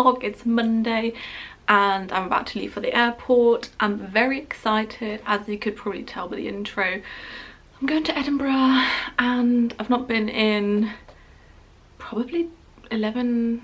vlog. It's Monday and I'm about to leave for the airport. I'm very excited, as you could probably tell by the intro. I'm going to Edinburgh and I've not been in probably 10,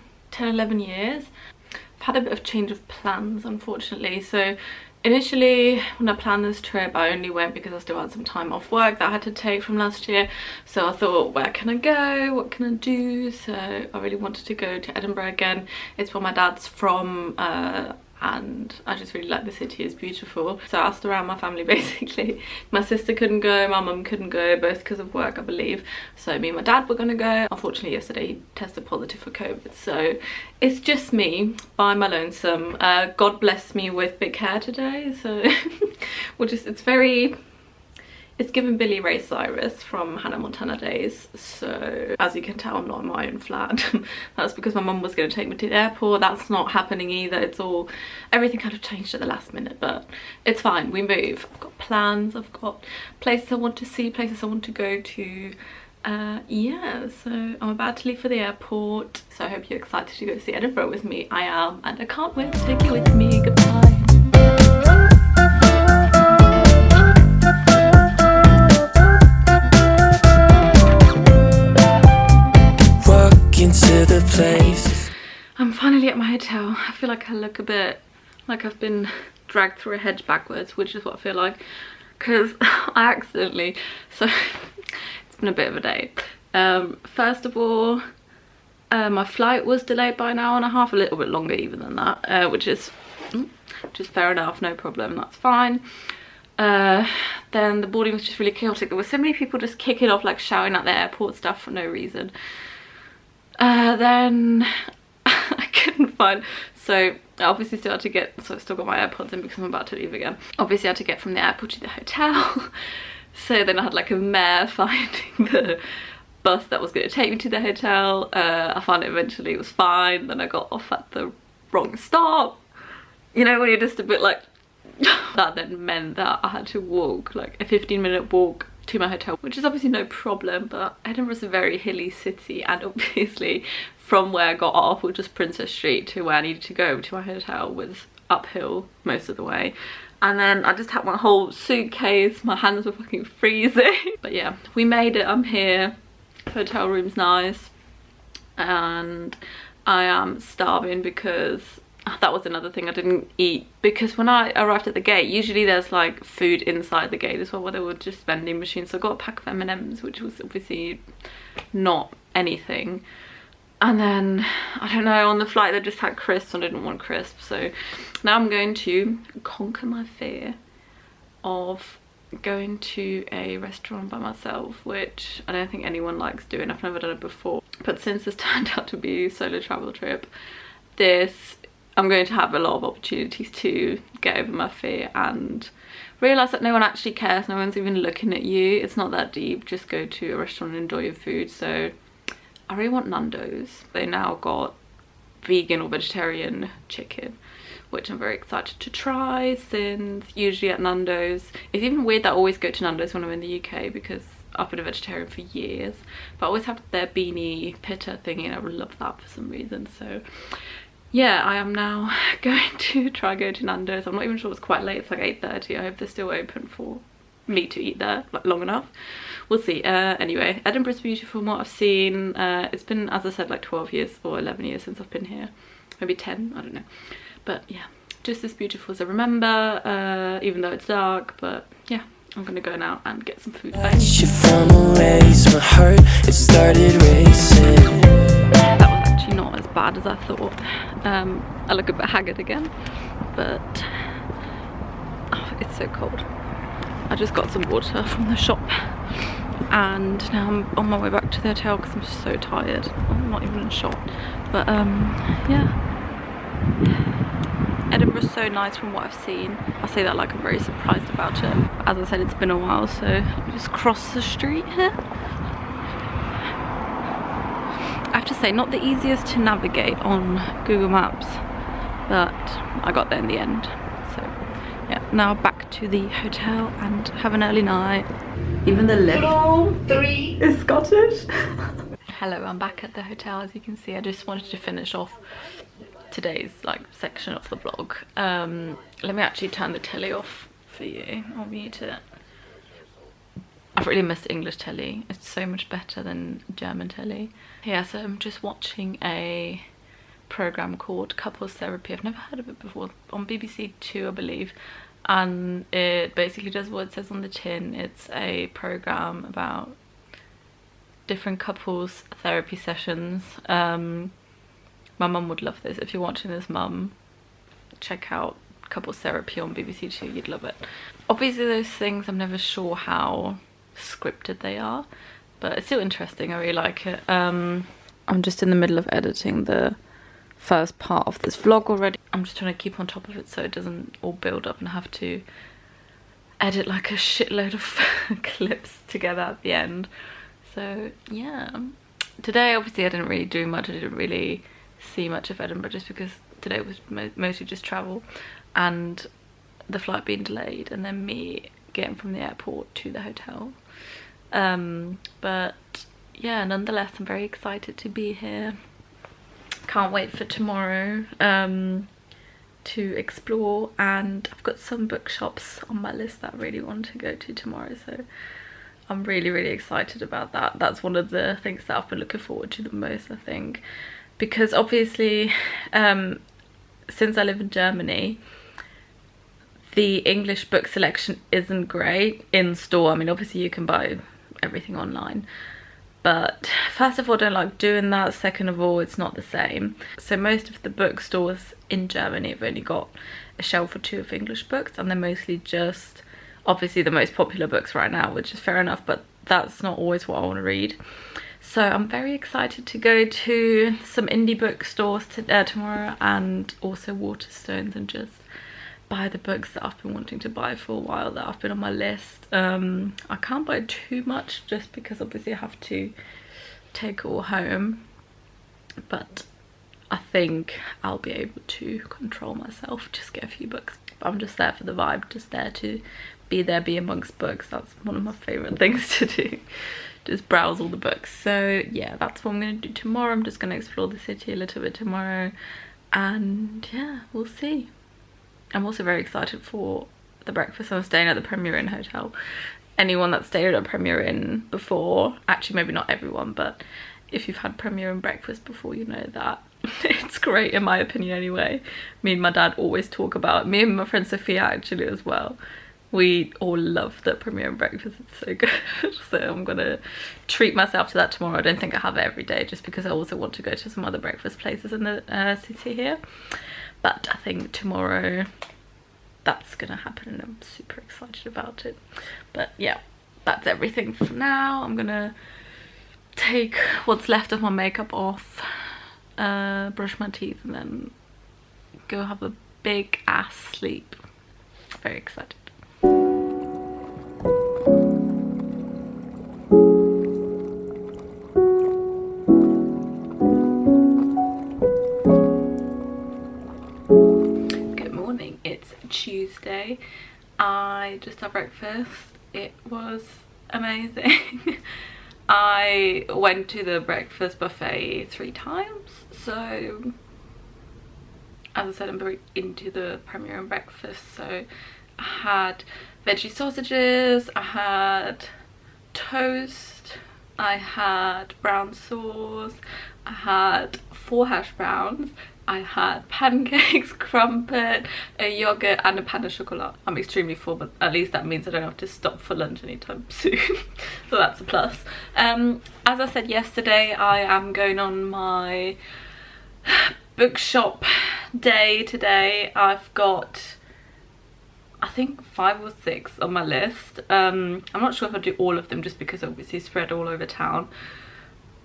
11 years. I've had a bit of change of plans, unfortunately. So initially when I planned this trip, I only went because I still had some time off work that I had to take from last year. So I thought, where can I go, what can I do? So I really wanted to go to Edinburgh again. It's where my dad's from, and I just really like the city. It's beautiful. So I asked around my family basically. My sister couldn't go, my mum couldn't go, both because of work I believe. So me and my dad were gonna go. Unfortunately yesterday he tested positive for COVID, so it's just me by my lonesome. God bless me with big hair today, so it's given Billy Ray Cyrus from Hannah Montana days. So as you can tell, I'm not in my own flat. That's because my mum was going to take me to the airport. That's not happening either. Everything kind of changed at the last minute, but it's fine. We move. I've got plans. I've got places I want to see, places I want to go to. Yeah, so I'm about to leave for the airport. So I hope you're excited to go see Edinburgh with me. I am, and I can't wait to take you with me. Goodbye. Into the place. I'm finally at my hotel. I feel like I look a bit like I've been dragged through a hedge backwards, which is what I feel like, because I accidentally, so it's been a bit of a day. First of all, my flight was delayed by an hour and a half, a little bit longer even than that, which is fair enough, no problem, that's fine. Then the boarding was just really chaotic. There were so many people just kicking off, like shouting at the airport stuff for no reason. Then I couldn't find, so I obviously still had to get, so I still got my AirPods in because I'm about to leave again. Obviously I had to get from the airport to the hotel. So then I had like a mare finding the bus that was going to take me to the hotel. I found it eventually, it was fine. Then I got off at the wrong stop. You know, when you're just a bit like, that then meant that I had to walk like a 15-minute walk to my hotel, which is obviously no problem, but Edinburgh's a very hilly city, and obviously from where I got off, which was Princess Street, to where I needed to go to my hotel was uphill most of the way. And then I just had my whole suitcase, my hands were fucking freezing. But yeah, we made it, I'm here, hotel room's nice, and I am starving because that was another thing I didn't eat, because when I arrived at the gate, usually there's like food inside the gate as well, where there were just vending machines. So I got a pack of M&Ms, which was obviously not anything. And then, I don't know, on the flight they just had crisps and I didn't want crisps. So now I'm going to conquer my fear of going to a restaurant by myself, which I don't think anyone likes doing. I've never done it before. But since this turned out to be a solo travel trip, I'm going to have a lot of opportunities to get over my fear and realise that no one actually cares, no one's even looking at you. It's not that deep, just go to a restaurant and enjoy your food. So I really want Nando's. They now got vegan or vegetarian chicken, which I'm very excited to try, since usually at Nando's, it's even weird that I always go to Nando's when I'm in the UK, because I've been a vegetarian for years, but I always have their beanie pitta thingy and I would love that for some reason. So yeah, I am now going to try go to Nando's. I'm not even sure, it's quite late, it's like 8:30. I hope they're still open for me to eat there, like long enough. We'll see. Anyway, Edinburgh's beautiful from what I've seen. It's been, as I said, like 12 years or 11 years since I've been here. Maybe 10, I don't know. But yeah, just as beautiful as I remember, even though it's dark. But yeah, I'm gonna go now and get some food. Bye. My heart, it started racing. That was actually not as bad as I thought. I look a bit haggard again, but oh, it's so cold. I just got some water from the shop and now I'm on my way back to the hotel because I'm so tired. I'm not even in shop, but yeah, Edinburgh's so nice from what I've seen. I say that like I'm very surprised about it. As I said, it's been a while, so let me just cross the street here. I have to say, not the easiest to navigate on Google Maps, but I got there in the end. So yeah, now back to the hotel and have an early night. Even the lift is Scottish. Hello, I'm back at the hotel. As you can see, I just wanted to finish off today's like section of the vlog. Let me actually turn the telly off for you. I'll mute it. I've really missed English telly. It's so much better than German telly. Yeah, so I'm just watching a program called Couples Therapy. I've never heard of it before. On BBC Two, I believe. And it basically does what it says on the tin. It's a program about different couples therapy sessions. My mum would love this. If you're watching this, mum, check out Couples Therapy on BBC Two. You'd love it. Obviously those things, I'm never sure how scripted they are, but it's still interesting. I really like it. I'm just in the middle of editing the first part of this vlog already. I'm just trying to keep on top of it so it doesn't all build up and have to edit like a shitload of clips together at the end. So yeah, today obviously I didn't really do much. I didn't really see much of Edinburgh just because today was mostly just travel and the flight being delayed and then me getting from the airport to the hotel. But yeah, nonetheless I'm very excited to be here. Can't wait for tomorrow to explore, and I've got some bookshops on my list that I really want to go to tomorrow, so I'm really excited about that. That's one of the things that I've been looking forward to the most, I think, because obviously since I live in Germany, the English book selection isn't great in store. I mean, obviously you can buy everything online, but first of all, I don't like doing that. Second of all, it's not the same. So most of the bookstores in Germany have only got a shelf or two of English books, and they're mostly just obviously the most popular books right now, which is fair enough, but that's not always what I want to read. So I'm very excited to go to some indie bookstores tomorrow, and also Waterstones, and just buy the books that I've been wanting to buy for a while, that have been on my list. I can't buy too much just because obviously I have to take it all home, but I think I'll be able to control myself, just get a few books. But I'm just there for the vibe, just there to be amongst books. That's one of my favourite things to do, just browse all the books. So yeah, that's what I'm going to do tomorrow. I'm just going to explore the city a little bit tomorrow, and yeah, we'll see. I'm also very excited for the breakfast. I'm staying at the Premier Inn Hotel. Anyone that's stayed at a Premier Inn before, actually maybe not everyone, but if you've had Premier Inn breakfast before, you know that it's great, in my opinion anyway. Me and my dad always talk about it. Me and my friend Sophia actually as well. We all love the Premier Inn breakfast. It's so good. So I'm gonna treat myself to that tomorrow. I don't think I have it every day, just because I also want to go to some other breakfast places in the city here. But I think tomorrow that's gonna happen, and I'm super excited about it. But yeah, that's everything for now. I'm gonna take what's left of my makeup off, brush my teeth, and then go have a big ass sleep. Very excited. It's Tuesday. I just had breakfast. It was amazing. I went to the breakfast buffet 3 times, so as I said, I'm very into the Premier Inn breakfast. So I had veggie sausages, I had toast, I had brown sauce, I had 4 hash browns, I had pancakes, crumpet, a yogurt, and a pain au chocolat. I'm extremely full, but at least that means I don't have to stop for lunch anytime soon. So that's a plus. As I said yesterday, I am going on my bookshop day today. I've got, I think, 5 or 6 on my list. I'm not sure if I'll do all of them, just because obviously spread all over town.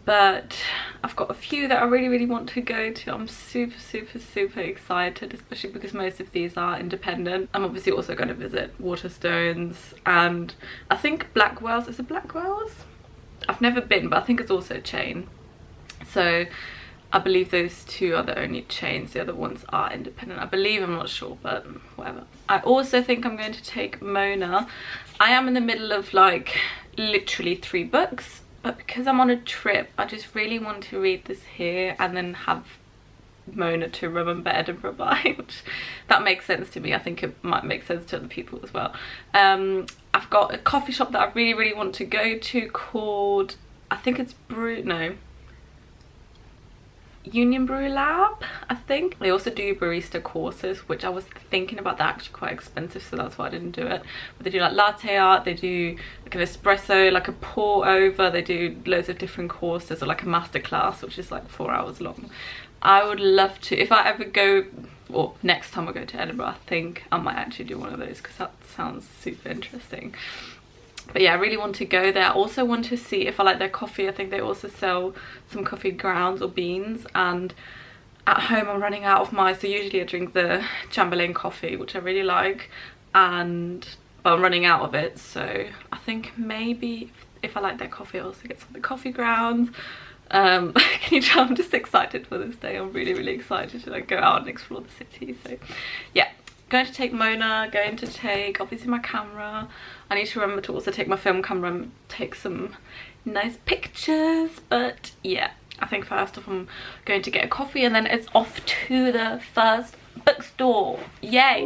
But I've got a few that I really want to go to. I'm super excited, especially because most of these are independent. I'm obviously also going to visit Waterstones, and I think Blackwell's. Is it Blackwell's? I've never been, but I think it's also a chain. So I believe those 2 are the only chains. The other ones are independent, I believe. I'm not sure, but whatever. I also think I'm going to take Mona. I am in the middle of like literally 3 books. But because I'm on a trip, I just really want to read this here and then have Mona to remember Edinburgh by, which that makes sense to me. I think it might make sense to other people as well. I've got a coffee shop that I really want to go to called, I think it's Union Brew Lab, I think. They also do barista courses, which I was thinking about. They're actually quite expensive, so that's why I didn't do it. But they do like latte art, they do like an espresso, like a pour over, they do loads of different courses, or like a master class, which is like 4 hours long. I would love to, if I ever go, or next time I go to Edinburgh, I think I might actually do one of those, because that sounds super interesting. But yeah, I really want to go there. I also want to see if I like their coffee. I think they also sell some coffee grounds or beans, and at home I'm running out of mine, so usually I drink the Chamberlain coffee, which I really like, but I'm running out of it, so I think maybe if I like their coffee I'll also get some of the coffee grounds. Can you tell I'm just excited for this day? I'm really excited to like go out and explore the city. So yeah, going to take Mona, going to take obviously my camera. I need to remember to also take my film camera and take some nice pictures. But yeah, I think first off I'm going to get a coffee, and then it's off to the first bookstore. Yay!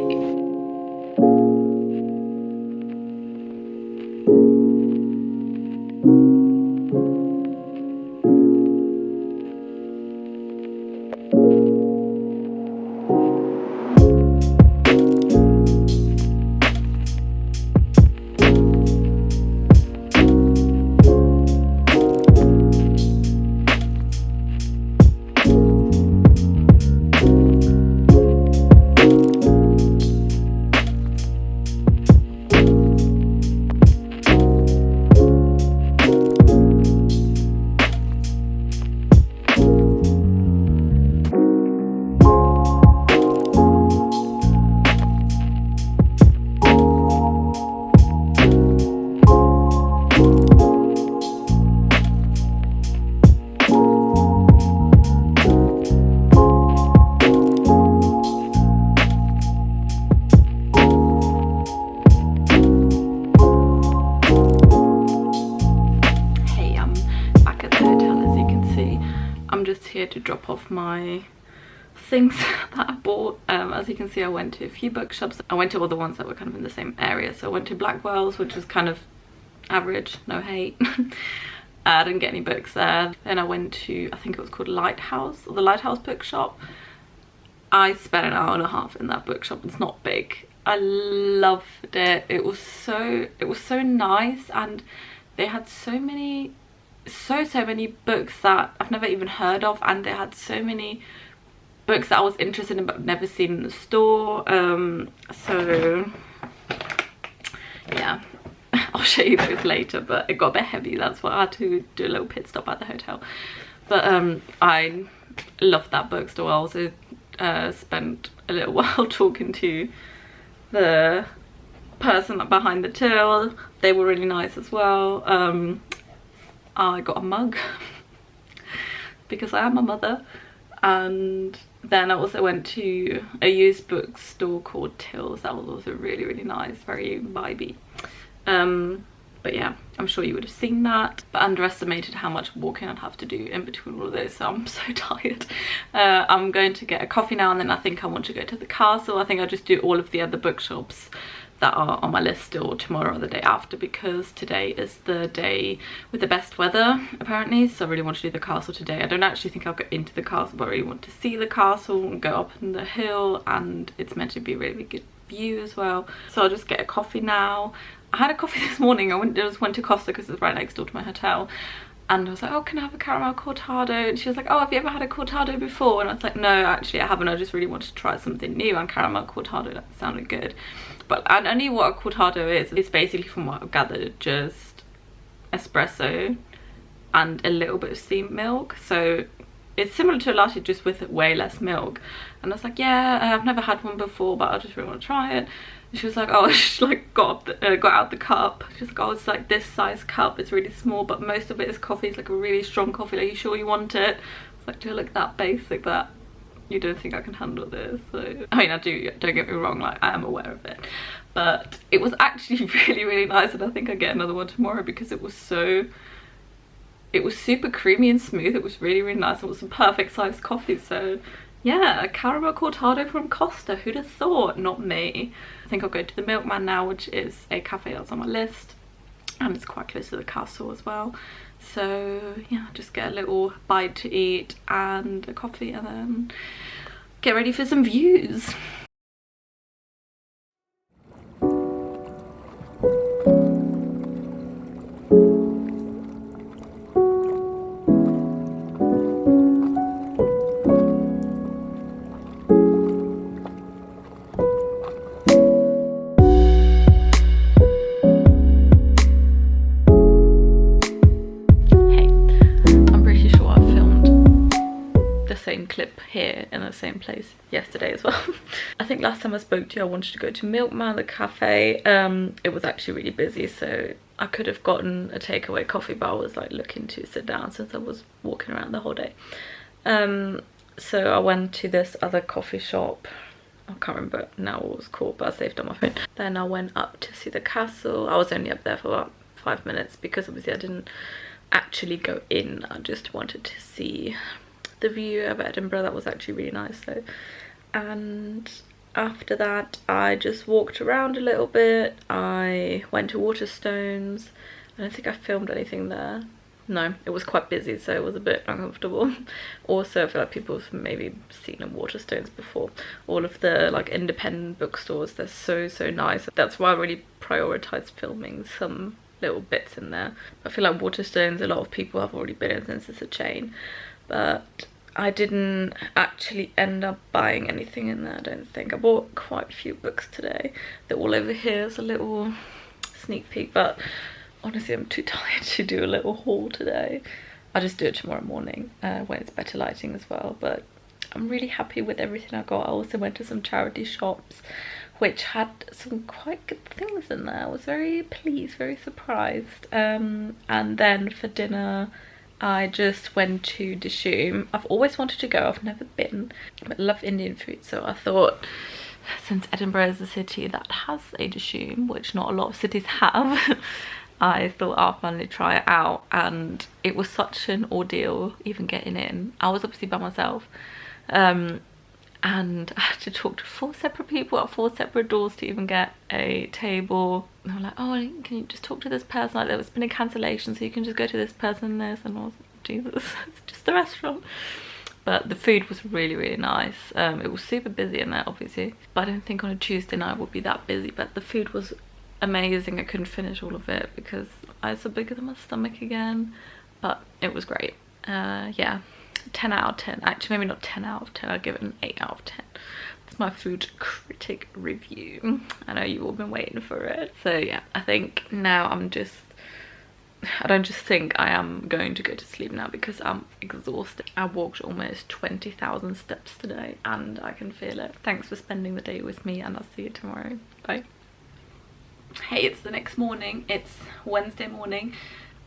To drop off my things that I bought. As you can see, I went to a few bookshops. I went to all the ones that were kind of in the same area. So I went to Blackwell's, which was kind of average, no hate. I didn't get any books there. Then I went to, I think it was called Lighthouse, or the Lighthouse bookshop. I spent an hour and a half in that bookshop. It's not big. I loved it. It was so nice, and they had so many books that I've never even heard of, and they had so many books that I was interested in but never seen in the store. So yeah, I'll show you those later, but it got a bit heavy, that's why I had to do a little pit stop at the hotel. But I loved that bookstore. I also spent a little while talking to the person behind the till. They were really nice as well. I got a mug because I am a mother, and then I also went to a used bookstore called Till's. That was also really nice, very vibey. But yeah, I'm sure you would have seen that, but underestimated how much walking I'd have to do in between all of those, so I'm so tired. I'm going to get a coffee now, and then I think I want to go to the castle. I think I'll just do all of the other bookshops that are on my list still tomorrow or the day after, because today is the day with the best weather apparently, so I really want to do the castle today. I don't actually think I'll go into the castle, but I really want to see the castle and go up on the hill, and it's meant to be a really good view as well. So I'll just get a coffee now. I had a coffee this morning. I just went to Costa because it's right next door to my hotel, and I was like, oh, can I have a caramel cortado? And she was like, oh, have you ever had a cortado before? And I was like, no, actually I haven't. I just really wanted to try something new, and caramel cortado, that sounded good. But I knew what a cortado is. It's basically, from what I've gathered, just espresso and a little bit of steamed milk. So it's similar to a latte, just with way less milk. And I was like, yeah, I've never had one before, but I just really want to try it. And she was like, oh, she like got out the cup. She was like, oh, it's like this size cup. It's really small, but most of it is coffee. It's like a really strong coffee. Are you sure you want it? It's like, do you look that basic that you don't think I can handle this? So I mean, I do, don't get me wrong, like I am aware of it, but it was actually really nice, and I think I get another one tomorrow because it was super creamy and smooth. It was really nice. It was a perfect sized coffee, so yeah, a caramel cortado from Costa. Who'd have thought? Not me. I think I'll go to the Milkman now, which is a cafe that's on my list, and it's quite close to the castle as well. So yeah, just get a little bite to eat and a coffee, and then get ready for some views. Clip here in the same place yesterday as well. I think last time I spoke to you I wanted to go to Milkman, the cafe. It was actually really busy, so I could have gotten a takeaway coffee, but I was like looking to sit down since I was walking around the whole day. So I went to this other coffee shop. I can't remember now what it was called, but I saved on my phone. Then I went up to see the castle. I was only up there for about 5 minutes because obviously I didn't actually go in. I just wanted to see the view of Edinburgh. That was actually really nice though. And after that I just walked around a little bit. I went to Waterstones. I don't think I filmed anything there. No, it was quite busy, so it was a bit uncomfortable. Also, I feel like people have maybe seen a Waterstones before. All of the like independent bookstores, they're so nice. That's why I really prioritise filming some little bits in there. I feel like Waterstones, a lot of people have already been in since it's a chain, but I didn't actually end up buying anything in there, I don't think. I bought quite a few books today. They're all over here as a little sneak peek, but honestly I'm too tired to do a little haul today. I'll just do it tomorrow morning when it's better lighting as well. But I'm really happy with everything I got. I also went to some charity shops which had some quite good things in there. I was very pleased, very surprised. And then for dinner I just went to Dishoom. I've always wanted to go, I've never been, but I love Indian food, so I thought since Edinburgh is a city that has a Dishoom, which not a lot of cities have, I thought I'll finally try it out. And it was such an ordeal even getting in. I was obviously by myself, and I had to talk to 4 separate people at 4 separate doors to even get a table. And they were like, oh, can you just talk to this person? Like, there's been a cancellation, so you can just go to this person and this. And I was like, Jesus, it's just the restaurant. But the food was really nice. It was super busy in there, obviously, but I don't think on a Tuesday night would be that busy. But the food was amazing. I couldn't finish all of it because eyes are bigger than my stomach again, but it was great. Yeah, 10 out of 10. Actually, maybe not 10 out of 10. I'll give it an 8 out of 10. That's my food critic review. I know you've all been waiting for it. So yeah, I think now I don't just think, I am going to go to sleep now because I'm exhausted. I walked almost 20,000 steps today and I can feel it. Thanks for spending the day with me, and I'll see you tomorrow. Bye. Hey, it's the next morning. It's Wednesday morning.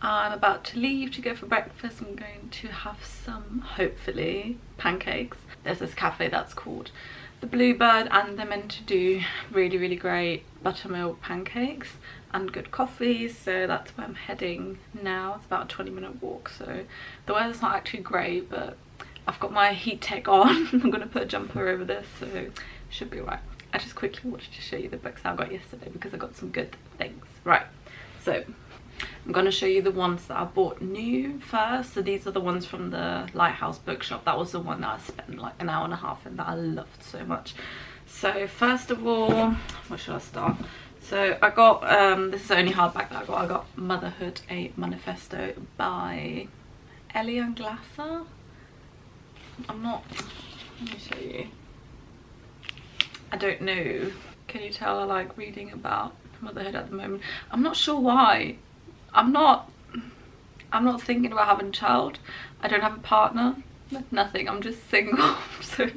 I'm about to leave to go for breakfast. I'm going to have some, hopefully, pancakes. There's this cafe that's called the Bluebird, and they're meant to do really great buttermilk pancakes and good coffee, so that's where I'm heading now. It's about a 20-minute walk, so the weather's not actually great, but I've got my heat tech on. I'm gonna put a jumper over this, so it should be alright. I just quickly wanted to show you the books I got yesterday because I got some good things. Right, so I'm going to show you the ones that I bought new first. So these are the ones from the Lighthouse bookshop. That was the one that I spent like an hour and a half in, that I loved so much. So first of all, where should I start? So I got, this is the only hardback that I got. I got Motherhood, a Manifesto by Elian Glasser. I'm not, let me show you. I don't know. Can you tell I like reading about motherhood at the moment? I'm not sure why. I'm not thinking about having a child. I don't have a partner, nothing. I'm just single. So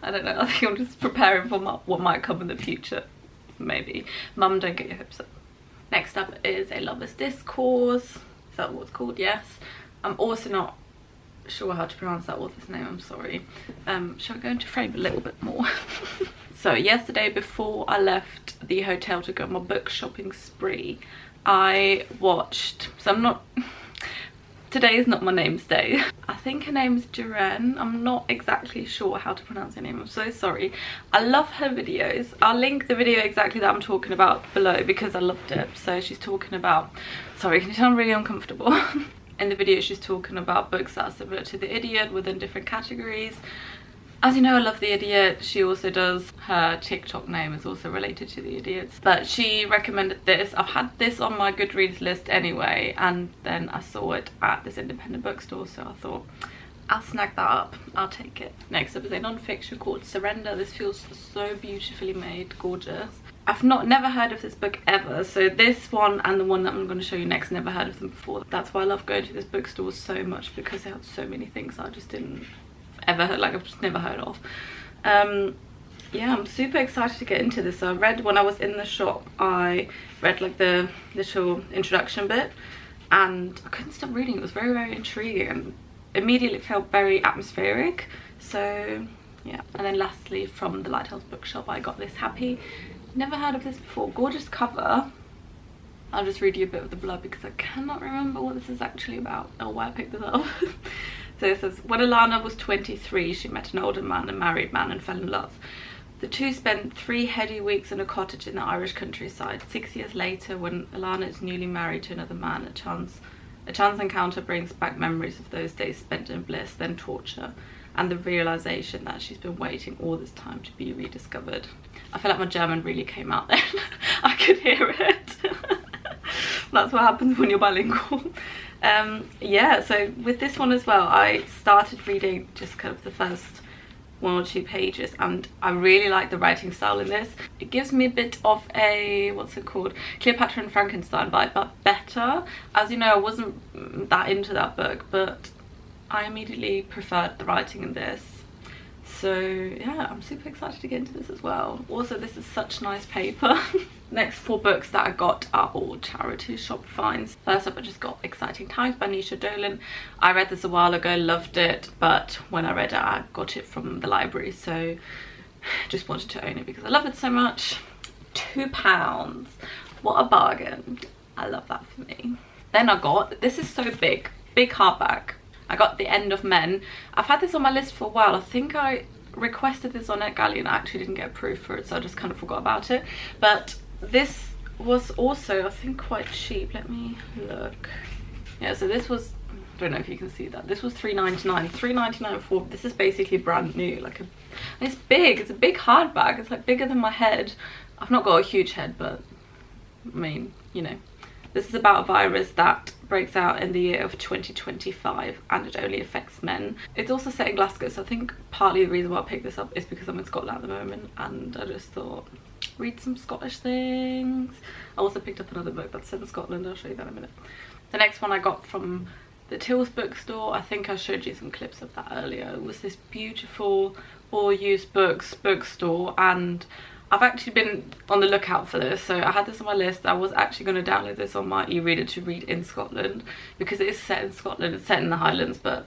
I don't know, I think I'm just preparing for what might come in the future. Maybe. Mum, don't get your hopes up. Next up is A Lover's Discourse. Is that what it's called? Yes. I'm also not sure how to pronounce that author's name, I'm sorry. Shall I go into frame a little bit more? So yesterday, before I left the hotel to go on my book shopping spree, I watched, so I'm not, today is not my name's day. I think her name's Jaren. I'm not exactly sure how to pronounce her name. I'm so sorry. I love her videos. I'll link the video exactly that I'm talking about below because I loved it. So she's talking about, sorry, can you tell I'm really uncomfortable? In the video she's talking about books that are similar to The Idiot within different categories. As you know, I love The Idiot. She also does, her TikTok name is also related to The Idiots. But she recommended this. I've had this on my Goodreads list anyway, and then I saw it at this independent bookstore, so I thought, I'll snag that up. I'll take it. Next up is a non-fiction called Surrender. This feels so beautifully made, gorgeous. I've never heard of this book ever, so this one and the one that I'm going to show you next, never heard of them before. That's why I love going to this bookstore so much, because they have so many things I just didn't ever heard, like I've just never heard of. Yeah, I'm super excited to get into this. So I read, when I was in the shop, I read like the little introduction bit and I couldn't stop reading. It was very, very intriguing and immediately felt very atmospheric. So yeah, and then lastly from the Lighthouse Bookshop I got this Happy. Never heard of this before. Gorgeous cover. I'll just read you a bit of the blurb because I cannot remember what this is actually about or why I picked this up. So it says, when Alana was 23, she met an older man, a married man, and fell in love. The two spent 3 heady weeks in a cottage in the Irish countryside. 6 years later, when Alana is newly married to another man, a chance encounter brings back memories of those days spent in bliss, then torture, and the realization that she's been waiting all this time to be rediscovered. I feel like my German really came out then. I could hear it. That's what happens when you're bilingual. Yeah, so with this one as well, I started reading just kind of the first 1 or 2 pages and I really like the writing style in this. It gives me a bit of a, what's it called, Cleopatra and Frankenstein vibe, but better. As you know, I wasn't that into that book, but I immediately preferred the writing in this. So yeah, I'm super excited to get into this as well. Also, this is such nice paper. Next 4 books that I got are all charity shop finds. First up, I just got Exciting Times by Nisha Dolan. I read this a while ago, loved it, but when I read it, I got it from the library, so just wanted to own it because I love it so much. £2. What a bargain. I love that for me. Then I got, this is so big hardback. I got The End of Men. I've had this on my list for a while. I think I requested this on NetGalley and I actually didn't get approved for it, so I just kind of forgot about it. But this was also, I think, quite cheap. Let me look. Yeah, so this was, I don't know if you can see that. This was £3.99. £3.99 for, this is basically brand new. Like it's big. It's a big hardback. It's like bigger than my head. I've not got a huge head, but I mean, you know. This is about a virus that breaks out in the year of 2025 and it only affects men. It's also set in Glasgow, so I think partly the reason why I picked this up is because I'm in Scotland at the moment and I just thought, read some Scottish things. I also picked up another book that's set in Scotland. I'll show you that in a minute. The next one I got from the Cheel's bookstore. I think I showed you some clips of that earlier. It was this beautiful all-used books bookstore and I've actually been on the lookout for this, so I had this on my list. I was actually going to download this on my e-reader to read in Scotland because it is set in Scotland, it's set in the Highlands, but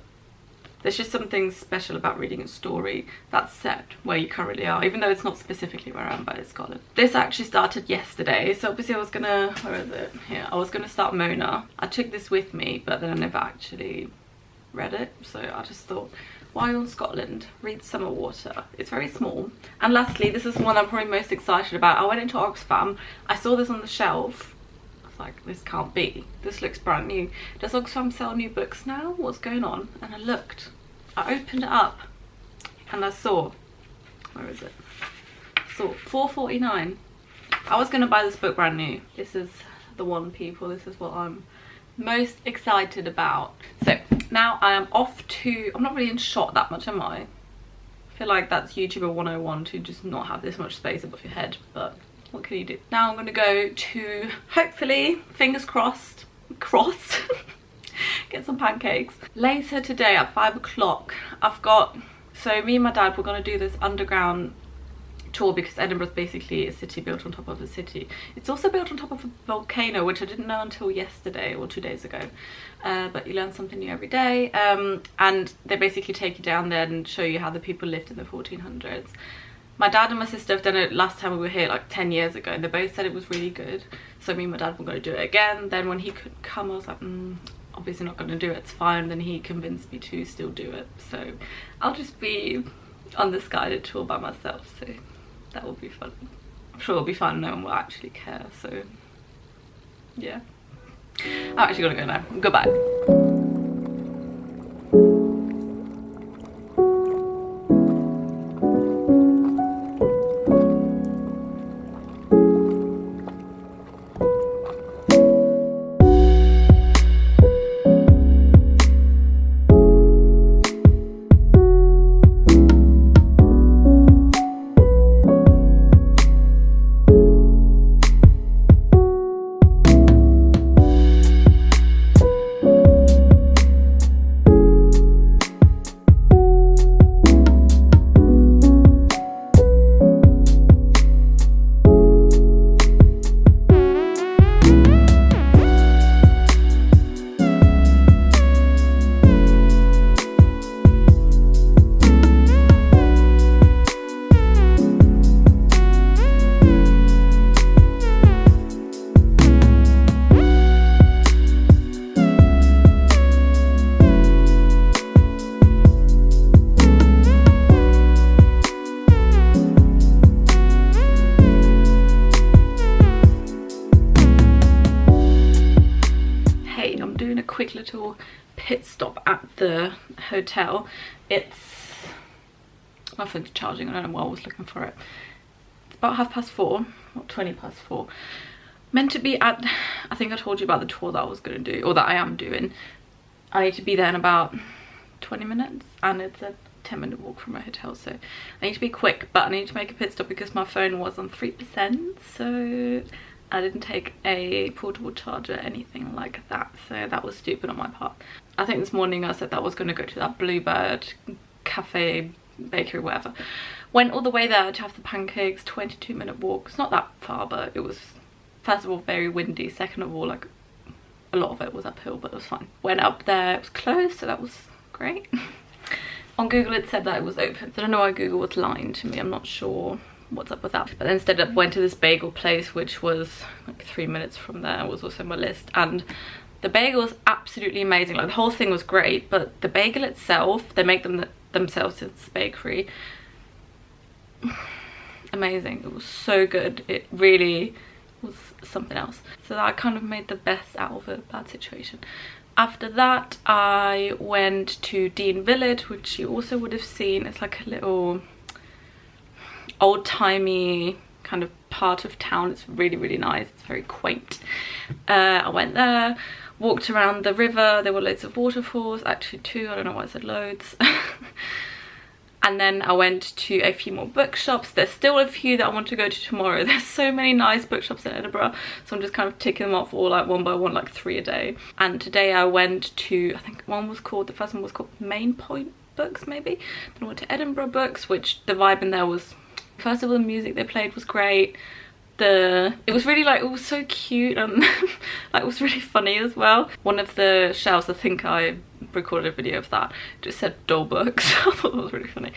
there's just something special about reading a story that's set where you currently are, even though it's not specifically where I am, but it's Scotland. This actually started yesterday, so obviously I was gonna, where is it? Here, I was gonna start Mona. I took this with me, but then I never actually read it, so I just thought, why on Scotland? Read Summer Water. It's very small. And lastly, this is the one I'm probably most excited about. I went into Oxfam, I saw this on the shelf. I was like, this can't be. This looks brand new. Does Oxfam sell new books now? What's going on? And I looked. I opened it up and I saw, where is it? I saw £4.49. I was gonna buy this book brand new. This is the one, people. This is what I'm most excited about. So now I am off to, I'm not really in shot that much, am I? I feel like that's YouTuber 101 to just not have this much space above your head, but what can you do? Now I'm going to go to, hopefully, fingers crossed, get some pancakes. Later today at 5 o'clock, I've got, so me and my dad, we're going to do this underground tour because Edinburgh is basically a city built on top of a city. It's also built on top of a volcano, which I didn't know until yesterday or 2 days ago, but you learn something new every day. And they basically take you down there and show you how the people lived in the 1400s. My dad and my sister have done it last time we were here, like 10 years ago, and they both said it was really good, so me and my dad were going to do it again. Then when he couldn't come, I was like, obviously not going to do it, it's fine. Then he convinced me to still do it, so I'll just be on this guided tour by myself, so that will be fun. I'm sure it'll be fun, no one will actually care, so yeah. I'm actually gonna go now. Goodbye. Quick little pit stop at the hotel. It's, my phone's charging, I don't know why I was looking for it. It's about 4:30, or 4:20. Meant to be at, I think I told you about the tour that I was going to do, or that I am doing. I need to be there in about 20 minutes, and it's a 10-minute walk from my hotel, so I need to be quick, but I need to make a pit stop because my phone was on 3%, so I didn't take a portable charger, anything like that, so that was stupid on my part. I think this morning I said that I was going to go to that Bluebird cafe, bakery, whatever. Went all the way there to have the pancakes, 22-minute walk. It's not that far, but it was, first of all, very windy. Second of all, like, a lot of it was uphill, but it was fine. Went up there, it was closed, so that was great. On Google it said that it was open, so I don't know why Google was lying to me, I'm not sure what's up with that. But instead I went to this bagel place, which was like 3 minutes from there. It was also on my list, and the bagel was absolutely amazing. Like, the whole thing was great, but the bagel itself, they make them themselves at this bakery, amazing. It was so good, it really was something else. So that kind of made the best out of a bad situation. After that I went to Dean Village, which you also would have seen. It's like a little old-timey kind of part of town. It's really, really nice. It's very quaint. I went there, walked around the river. There were loads of waterfalls, actually 2, I don't know why I said loads. And then I went to a few more bookshops. There's still a few that I want to go to tomorrow. There's so many nice bookshops in Edinburgh, so I'm just kind of ticking them off all like one by one, like 3 a day. And today I went to, I think the first one was called Main Point Books, maybe. Then I went to Edinburgh Books, which the vibe in there was, first of all, the music they played was great. It was really, like, it was so cute, and like, it was really funny as well. One of the shelves, I think I recorded a video of that, just said doll books. I thought that was really funny.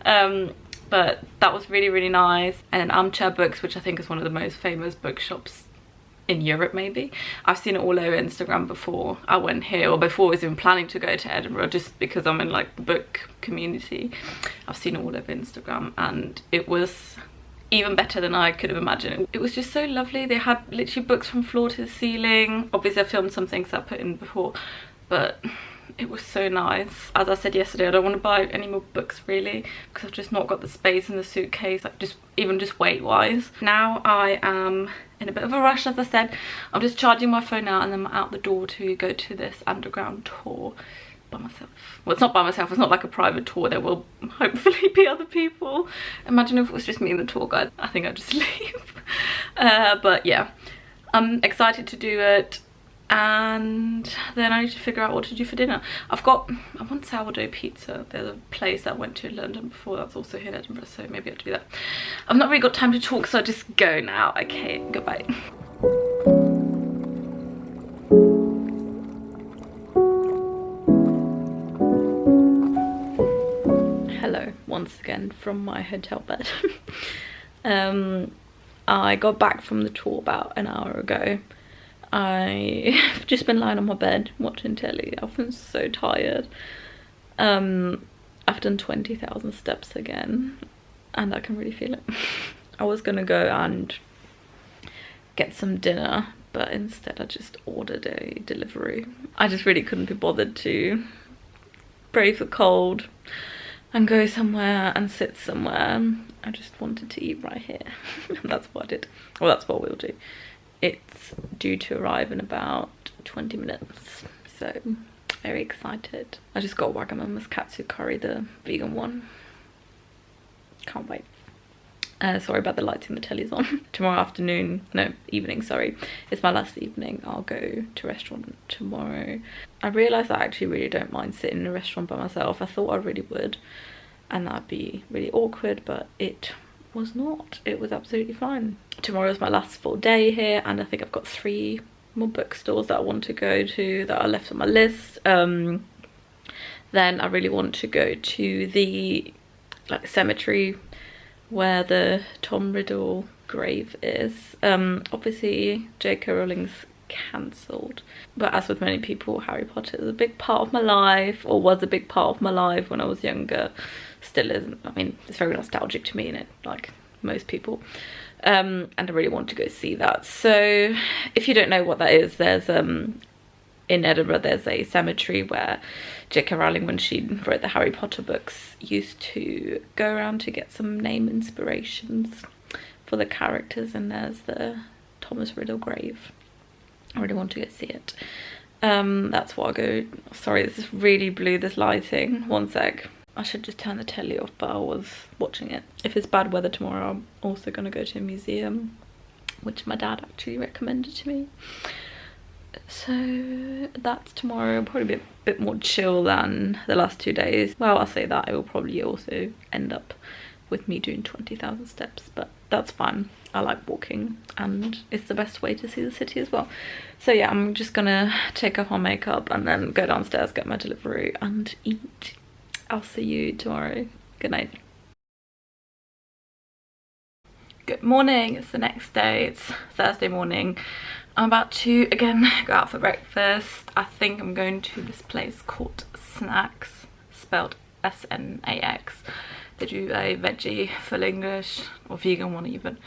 But that was really, really nice. And then Armchair Books, which I think is one of the most famous bookshops in Europe, maybe. I've seen it all over Instagram before I went here, or before I was even planning to go to Edinburgh, just because I'm in like the book community. I've seen it all over Instagram, and it was even better than I could have imagined. It was just so lovely. They had literally books from floor to the ceiling. Obviously I filmed some things I put in before, but it was so nice. As I said yesterday, I don't want to buy any more books really, because I've just not got the space in the suitcase, like even just weight wise. Now I am in a bit of a rush, as I said. I'm just charging my phone now, and then I'm out the door to go to this underground tour by myself. Well, it's not by myself, it's not like a private tour. There will hopefully be other people. Imagine if it was just me and the tour guide. I think I'd just leave. But yeah, I'm excited to do it, and then I need to figure out what to do for dinner. I want sourdough pizza. There's a place I went to in London before that's also here in Edinburgh, so maybe I have to do that. I've not really got time to talk, so I just go now. Okay, goodbye. Hello once again from my hotel bed. I got back from the tour about an hour ago. I've just been lying on my bed watching telly. I've been so tired. I've done 20,000 steps again and I can really feel it. I was gonna go and get some dinner, but instead I just ordered a delivery. I just really couldn't be bothered to brave the cold and go somewhere and sit somewhere. I just wanted to eat right here. And that's what I did. Well, that's what we'll do. It's due to arrive in about 20 minutes, so very excited. I just got Wagamama's katsu curry, the vegan one. Can't wait. Sorry about the lighting, the telly's on. Tomorrow afternoon, no, evening, sorry. It's my last evening. I'll go to a restaurant tomorrow. I realised I actually really don't mind sitting in a restaurant by myself. I thought I really would, and that'd be really awkward, but it was not. It was absolutely fine. Tomorrow's my last full day here, and I think I've got 3 more bookstores that I want to go to that are left on my list. Then I really want to go to the cemetery where the Tom Riddle grave is. Obviously J.K. Rowling's cancelled, but as with many people, Harry Potter is a big part of my life, or was a big part of my life when I was younger. Still isn't. I mean, it's very nostalgic to me, innit, like most people. And I really want to go see that. So if you don't know what that is, there's in Edinburgh there's a cemetery where J.K. Rowling, when she wrote the Harry Potter books, used to go around to get some name inspirations for the characters, and there's the Thomas Riddle grave. I really want to go see it. That's what I'll go. Sorry, this is really blue, this lighting. One sec. I should just turn the telly off, but I was watching it. If it's bad weather tomorrow, I'm also going to go to a museum, which my dad actually recommended to me. So that's tomorrow. It'll probably be a bit more chill than the last 2 days. Well, I'll say that. It will probably also end up with me doing 20,000 steps, but that's fine. I like walking, and it's the best way to see the city as well. So yeah, I'm just gonna take off my makeup and then go downstairs, get my delivery and eat. I'll see you tomorrow. Good night. Good morning, it's the next day. It's Thursday morning. I'm about to again go out for breakfast. I think I'm going to this place called Snacks, spelled S-N-A-X. They do a veggie full English, or vegan one even.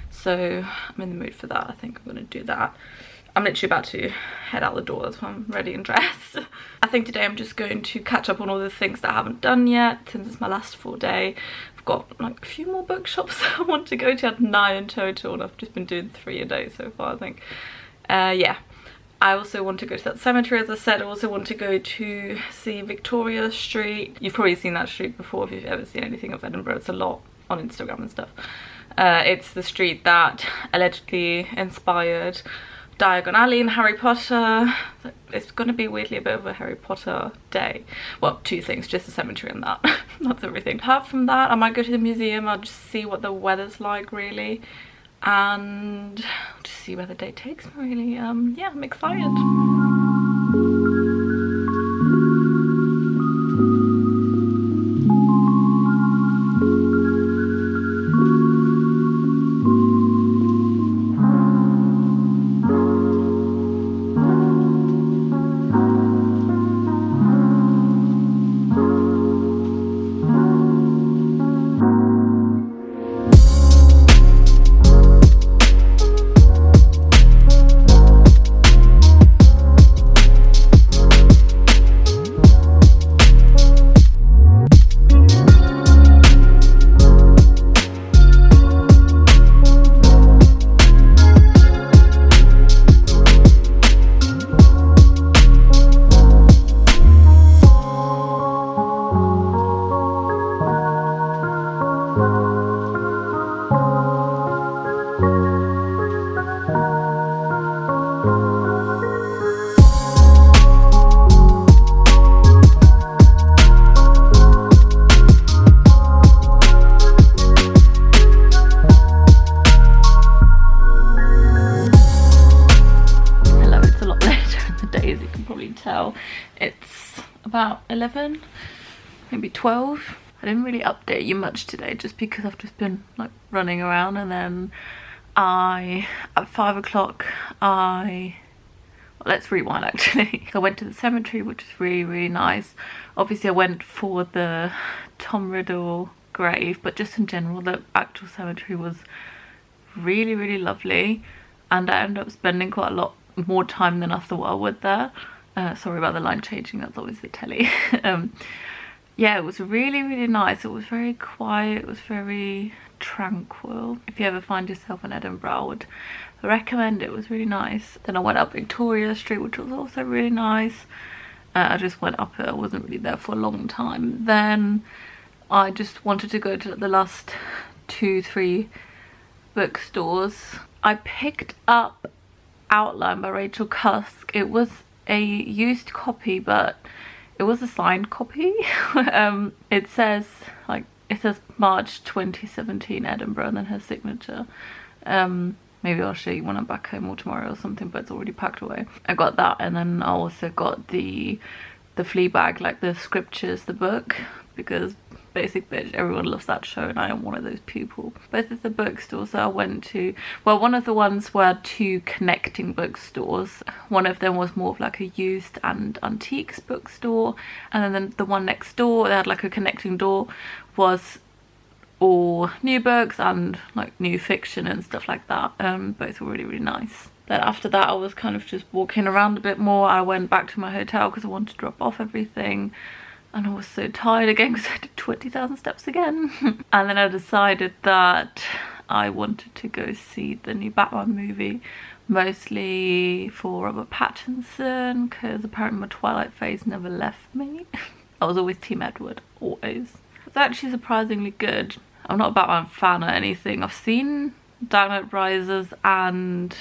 So I'm in the mood for that. I think I'm going to do that. I'm literally about to head out the door. That's why I'm ready and dressed. I think today I'm just going to catch up on all the things that I haven't done yet, since it's my last full day. I've got like a few more bookshops I want to go to. I had 9 in total, and I've just been doing 3 a day so far, I think. Yeah. I also want to go to that cemetery, as I said. I also want to go to see Victoria Street. You've probably seen that street before if you've ever seen anything of Edinburgh. It's a lot on Instagram and stuff. It's the street that allegedly inspired Diagon Alley in Harry Potter. It's going to be weirdly a bit of a Harry Potter day. Well, 2 things, just the cemetery and that. That's everything. Apart from that, I might go to the museum. I'll just see what the weather's like, really, and just see where the day takes me, really. Yeah, I'm excited. It's about 11, maybe 12. I didn't really update you much today just because I've just been like running around, and then at 5 o'clock I let's rewind actually. I went to the cemetery, which is really nice. Obviously I went for the Tom Riddle grave, but just in general the actual cemetery was really lovely, and I ended up spending quite a lot more time than I thought I would there. Sorry about the line changing, that's obviously telly. Yeah, it was really nice. It was very quiet, it was very tranquil. If you ever find yourself in Edinburgh, I would recommend it. It was really nice. Then I went up Victoria Street, which was also really nice. I just went up it, I wasn't really there for a long time. Then I just wanted to go to the last 2-3 bookstores. I picked up Outline by Rachel Cusk. It was a used copy, but it was a signed copy. It says March 2017 Edinburgh and then her signature. Maybe I'll show you when I'm back home or tomorrow or something, but it's already packed away. I got that, and then I also got the Fleabag, like the scriptures, the book, because basic bitch, everyone loves that show and I am one of those people. Both of the bookstores that I went to, well, one of the ones were 2 connecting bookstores. One of them was more of like a used and antiques bookstore, and then the one next door, they had like a connecting door, was all new books and like new fiction and stuff like that. Both were really nice. Then after that I was kind of just walking around a bit more. I went back to my hotel because I wanted to drop off everything, and I was so tired again because I did 20,000 steps again. And then I decided that I wanted to go see the new Batman movie, mostly for Robert Pattinson, because apparently my Twilight phase never left me. I was always Team Edward, always. It's actually surprisingly good. I'm not a Batman fan or anything. I've seen Dark Knight Rises and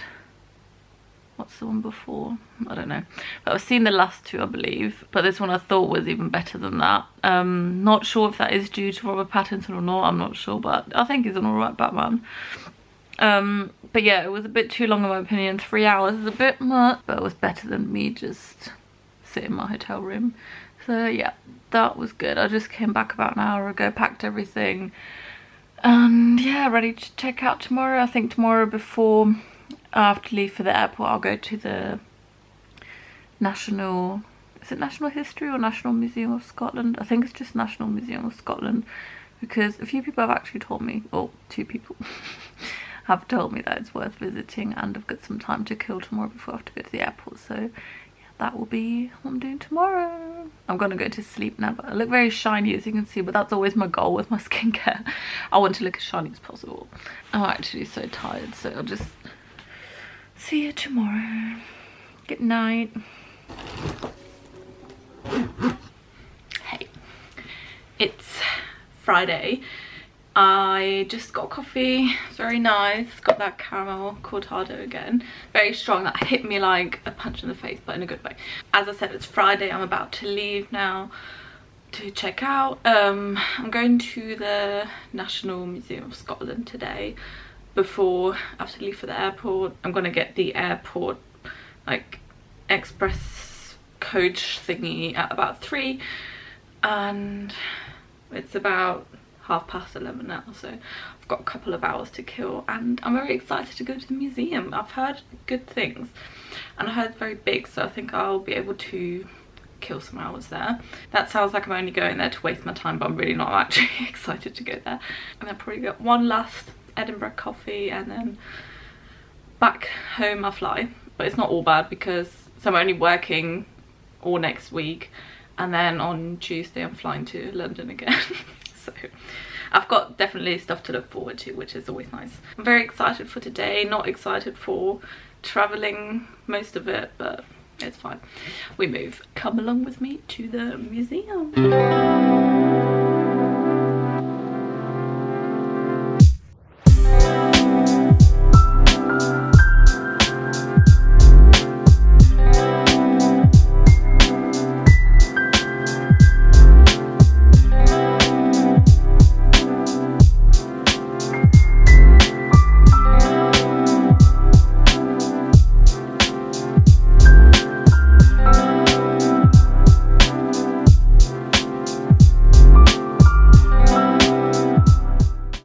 what's the one before? I don't know. But I've seen the last 2, I believe. But this one I thought was even better than that. Not sure if that is due to Robert Pattinson or not. I'm not sure, but I think he's an alright Batman. But yeah, it was a bit too long in my opinion. 3 hours is a bit much, but it was better than me just sitting in my hotel room. So yeah, that was good. I just came back about an hour ago, packed everything, and yeah, ready to check out tomorrow. I think tomorrow before I have to leave for the airport, I'll go to the National, is it National History or National Museum of Scotland? I think it's just National Museum of Scotland, because a few people have actually told me, or 2 people have told me that it's worth visiting, and I've got some time to kill tomorrow before I have to go to the airport. So yeah, that will be what I'm doing tomorrow. I'm gonna go to sleep now, but I look very shiny as you can see, but that's always my goal with my skincare. I want to look as shiny as possible. I'm actually so tired, so I'll just see you tomorrow. Good night. Hey, it's Friday. I just got coffee. It's very nice. Got that caramel cortado again. Very strong. That hit me like a punch in the face, but in a good way. As I said, it's Friday. I'm about to leave now to check out. I'm going to the National Museum of Scotland today before I have to leave for the airport. I'm gonna get the airport like express coach thingy at about 3, and it's about 11:30 now, so I've got a couple of hours to kill, and I'm very excited to go to the museum. I've heard good things, and I heard it's very big, so I think I'll be able to kill some hours there. That sounds like I'm only going there to waste my time, but I'm really not. I'm actually excited to go there. And then probably get one last Edinburgh coffee, and then back home I fly. But it's not all bad, because so I'm only working all next week, and then on Tuesday I'm flying to London again. So I've got definitely stuff to look forward to, which is always nice. I'm very excited for today, not excited for traveling most of it, but it's fine. We move. Come along with me to the museum.